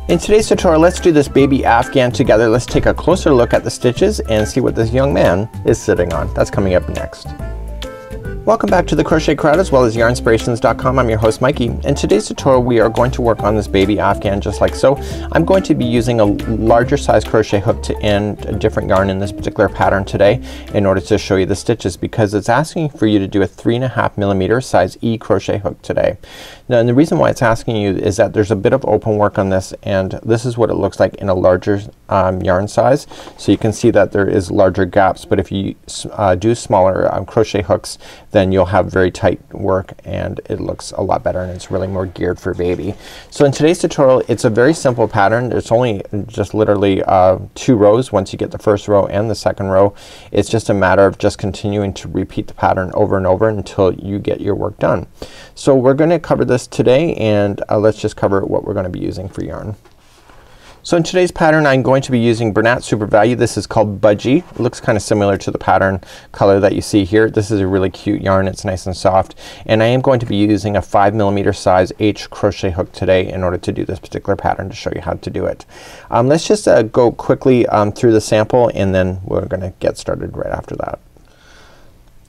In today's tutorial, let's do this baby Afghan together. Let's take a closer look at the stitches and see what this young man is sitting on. That's coming up next. Welcome back to the Crochet Crowd as well as yarnspirations.com. I'm your host Mikey. In today's tutorial we are going to work on this baby Afghan just like so. I'm going to be using a larger size crochet hook to end a different yarn in this particular pattern today in order to show you the stitches, because it's asking for you to do a 3.5mm size E crochet hook today. Now, and the reason why it's asking you is that there's a bit of open work on this, and this is what it looks like in a larger yarn size. So you can see that there is larger gaps, but if you do smaller crochet hooks, then you'll have very tight work and it looks a lot better and it's really more geared for baby. So in today's tutorial it's a very simple pattern. It's only just literally 2 rows once you get the first row and the second row. It's just a matter of just continuing to repeat the pattern over and over until you get your work done. So we're gonna cover this today, and let's just cover what we're gonna be using for yarn. So in today's pattern I'm going to be using Bernat Super Value. This is called Budgie. It looks kind of similar to the pattern color that you see here. This is a really cute yarn. It's nice and soft, and I am going to be using a 5mm size H crochet hook today in order to do this particular pattern to show you how to do it. Let's just go quickly through the sample and then we're gonna get started right after that.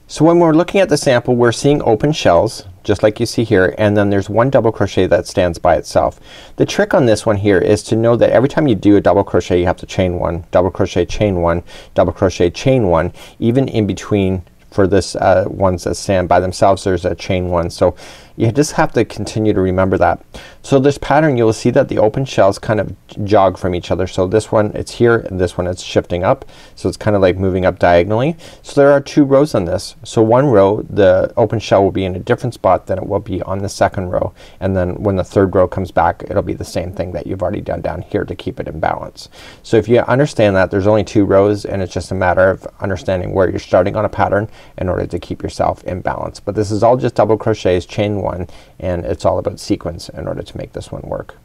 So when we're looking at the sample we're seeing open shells just like you see here, and then there's one double crochet that stands by itself. The trick on this one here is to know that every time you do a double crochet you have to chain 1, double crochet, chain 1, double crochet, chain 1. Even in between for this ones that stand by themselves there's a chain 1. So you just have to continue to remember that. So this pattern you'll see that the open shells kind of jog from each other. So this one it's here and this one it's shifting up. So it's kind of like moving up diagonally. So there are 2 rows on this. So one row the open shell will be in a different spot than it will be on the second row, and then when the third row comes back it'll be the same thing that you've already done down here to keep it in balance. So if you understand that there's only 2 rows and it's just a matter of understanding where you're starting on a pattern in order to keep yourself in balance. But this is all just double crochets, chain 1, and it's all about sequence in order to make this one work.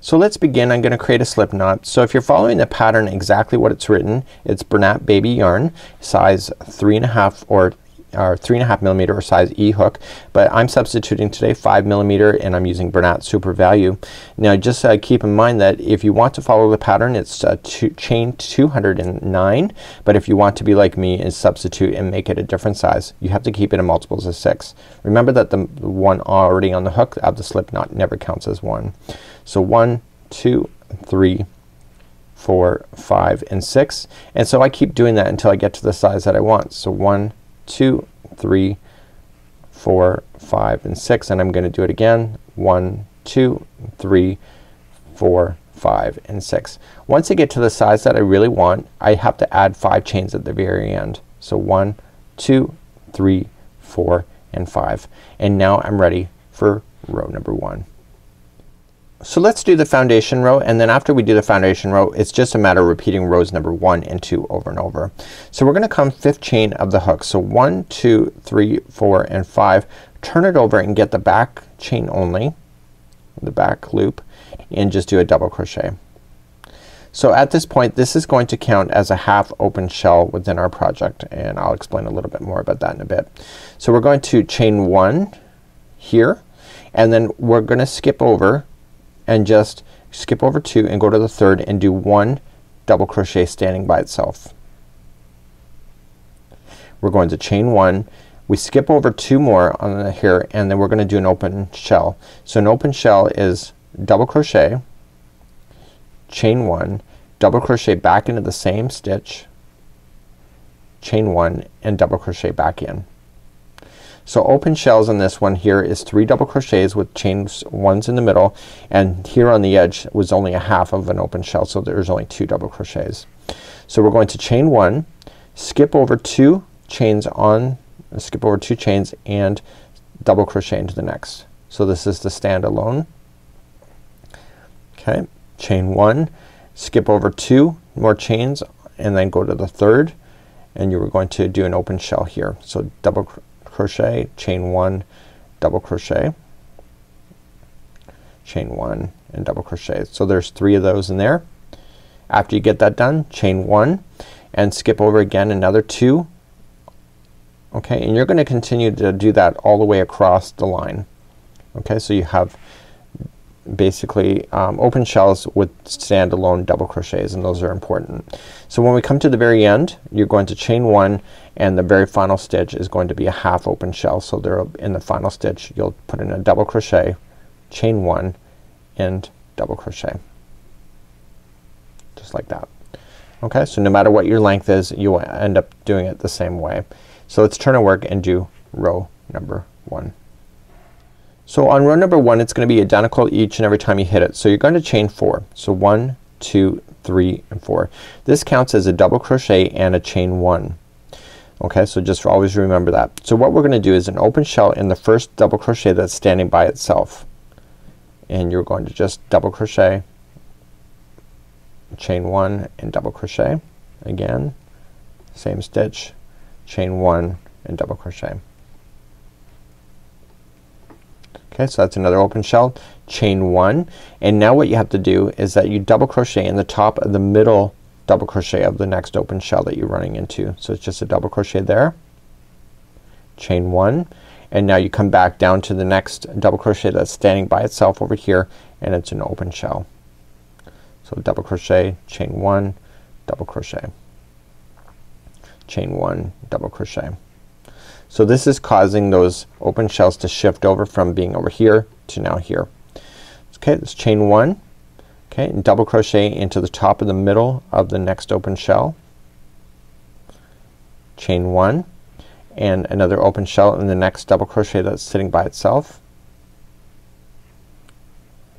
So let's begin. I'm gonna create a slip knot. So if you're following the pattern exactly what it's written, it's Bernat baby yarn, size 3.5 or 3.5mm or size E hook, but I'm substituting today 5mm and I'm using Bernat Super Value. Now just keep in mind that if you want to follow the pattern it's chain 209, but if you want to be like me and substitute and make it a different size you have to keep it in multiples of 6. Remember that the one already on the hook of the slip knot never counts as 1. So 1, 2, 3, 4, 5 and 6, and so I keep doing that until I get to the size that I want. So 1, 2, 3, 4, 5 and 6, and I'm gonna do it again. 1, 2, 3, 4, 5 and 6. Once I get to the size that I really want I have to add 5 chains at the very end. So 1, 2, 3, 4 and 5, and now I'm ready for row number 1. So let's do the foundation row, and then after we do the foundation row it's just a matter of repeating rows number 1 and 2 over and over. So we're gonna come 5th chain of the hook. So 1, 2, 3, 4 and 5. Turn it over and get the back chain only, the back loop, and just do a double crochet. So at this point this is going to count as a half open shell within our project, and I'll explain a little bit more about that in a bit. So we're going to chain 1 here, and then we're gonna skip over and just skip over 2 and go to the 3rd and do 1 double crochet standing by itself. We're going to chain 1, we skip over 2 more on here, and then we're gonna do an open shell. So an open shell is double crochet, chain 1, double crochet back into the same stitch, chain 1 and double crochet back in. So open shells on this one here is 3 double crochets with chains 1s in the middle, and here on the edge was only a half of an open shell, so there's only 2 double crochets. So we're going to chain 1, skip over 2 chains on, skip over 2 chains and double crochet into the next. So this is the stand alone. Okay, chain 1, skip over 2 more chains and then go to the 3rd, and you were going to do an open shell here. So double crochet, chain 1, double crochet, chain 1 and double crochet. So there's 3 of those in there. After you get that done chain 1 and skip over again another 2. Okay, and you're gonna continue to do that all the way across the line. Okay, so you have basically open shells with standalone double crochets, and those are important. So when we come to the very end, you're going to chain one, and the very final stitch is going to be a half open shell. So there in the final stitch you'll put in a double crochet, chain one, and double crochet, just like that. Okay, so no matter what your length is, you will end up doing it the same way. So let's turn our work and do row number one. So on row number one, it's gonna be identical each and every time you hit it. So you're going to chain four. So 1, 2, 3, and 4. This counts as a double crochet and a chain one. Okay, so just always remember that. So what we're gonna do is an open shell in the first double crochet that's standing by itself, and you're going to just double crochet, chain one, and double crochet. Again, same stitch, chain one, and double crochet. Okay, so that's another open shell, chain one, and now what you have to do is that you double crochet in the top of the middle double crochet of the next open shell that you're running into. So it's just a double crochet there, chain one, and now you come back down to the next double crochet that's standing by itself over here, and it's an open shell. So double crochet, chain one, double crochet, chain one, double crochet. So this is causing those open shells to shift over from being over here to now here. Okay, let's chain one, okay, and double crochet into the top of the middle of the next open shell, chain one, and another open shell in the next double crochet that's sitting by itself.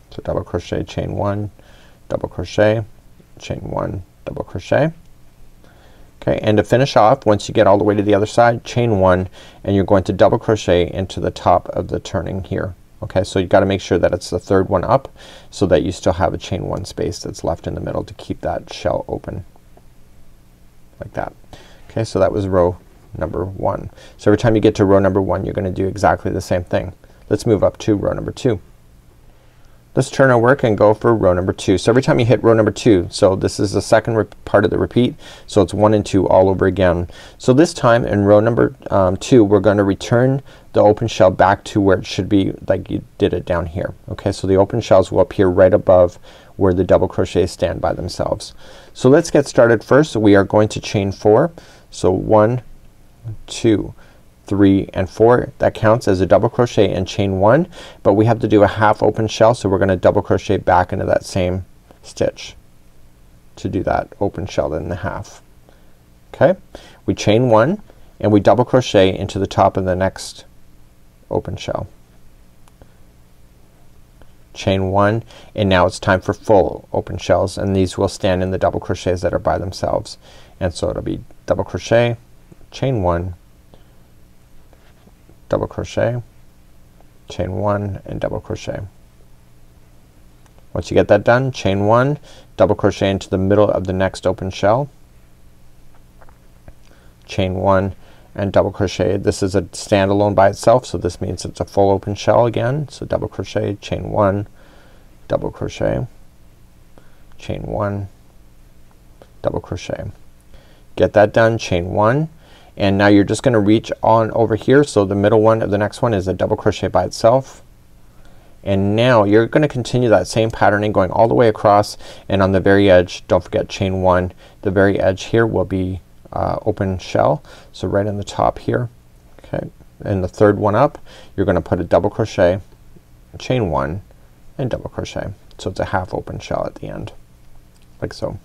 So double crochet, chain one, double crochet, chain one, double crochet. Okay, and to finish off, once you get all the way to the other side, chain one, and you're going to double crochet into the top of the turning here. Okay, so you gotta make sure that it's the third one up, so that you still have a chain one space that's left in the middle to keep that shell open, like that. Okay, so that was row number one. So every time you get to row number one, you're gonna do exactly the same thing. Let's move up to row number two. Let's turn our work and go for row number two. So every time you hit row number two, so this is the second part of the repeat, so it's 1 and 2 all over again. So this time in row number two, we're going to return the open shell back to where it should be, like you did it down here. Okay, so the open shells will appear right above where the double crochets stand by themselves. So let's get started. First we are going to chain 4. So 1, 2, 3, and 4. That counts as a double crochet and chain one, but we have to do a half open shell, so we're gonna double crochet back into that same stitch to do that open shell in the half. Okay, we chain one and we double crochet into the top of the next open shell, chain one, and now it's time for full open shells, and these will stand in the double crochets that are by themselves. And so it'll be double crochet, chain one, double crochet, chain one, and double crochet. Once you get that done, chain one, double crochet into the middle of the next open shell, chain one, and double crochet. This is a standalone by itself, so this means it's a full open shell again. So double crochet, chain one, double crochet, chain one, double crochet. Get that done, chain one, and now you're just gonna reach on over here, so the middle one of the next one is a double crochet by itself, and now you're gonna continue that same patterning going all the way across, and on the very edge, don't forget chain one. The very edge here will be open shell, so right in the top here. Okay, and the third one up, you're gonna put a double crochet, chain one, and double crochet, so it's a half open shell at the end, like so.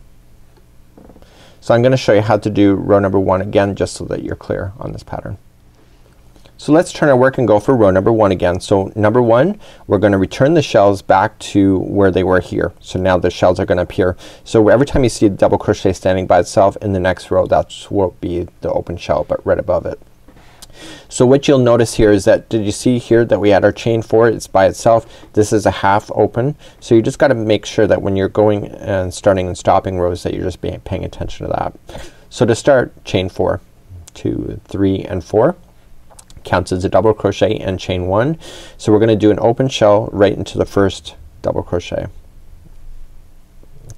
So I'm gonna show you how to do row number one again, just so that you're clear on this pattern. So let's turn our work and go for row number one again. So number one, we're gonna return the shells back to where they were here. So now the shells are gonna appear. So every time you see the double crochet standing by itself in the next row, that's will be the open shell, but right above it. So what you'll notice here is that, did you see here that we had our chain 4? It's by itself. This is a half open. So you just gotta make sure that when you're going and starting and stopping rows that you're just paying attention to that. So to start, chain 4, 2, 3, and 4 counts as a double crochet and chain one. So we're gonna do an open shell right into the first double crochet.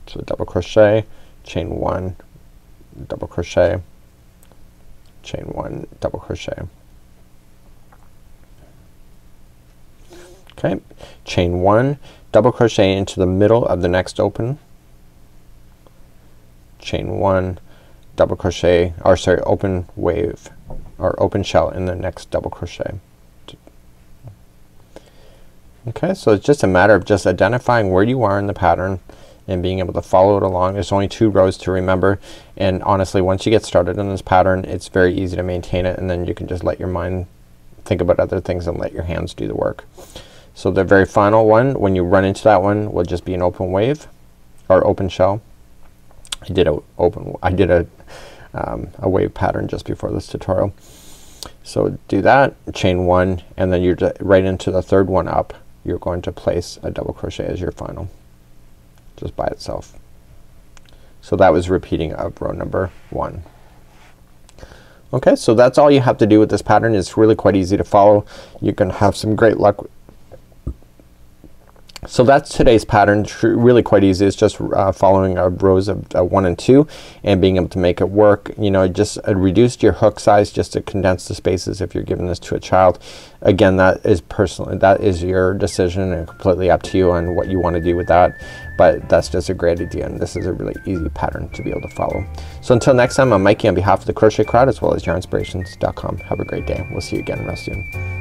So double crochet, chain one, double crochet, chain one, double crochet. Okay, chain 1, double crochet into the middle of the next open, chain 1, double crochet, or sorry, open wave or open shell in the next double crochet. Okay, so it's just a matter of just identifying where you are in the pattern and being able to follow it along. There's only 2 rows to remember, and honestly once you get started in this pattern it's very easy to maintain it, and then you can just let your mind think about other things and let your hands do the work. So the very final one, when you run into that one, will just be an open wave or open shell. I did a wave pattern just before this tutorial. So do that, chain 1, and then you're right into the third one up. You're going to place a double crochet as your final, just by itself. So that was repeating of row number 1. Okay, so that's all you have to do with this pattern. It's really quite easy to follow. You can have some great luck. So that's today's pattern. Really quite easy. It's just following our rows of 1 and 2 and being able to make it work. You know, just reduced your hook size just to condense the spaces if you're giving this to a child. Again, that is your decision and completely up to you on what you want to do with that, but that's just a great idea, and this is a really easy pattern to be able to follow. So until next time, I'm Mikey on behalf of the Crochet Crowd as well as yarnspirations.com. Have a great day. We'll see you again real soon.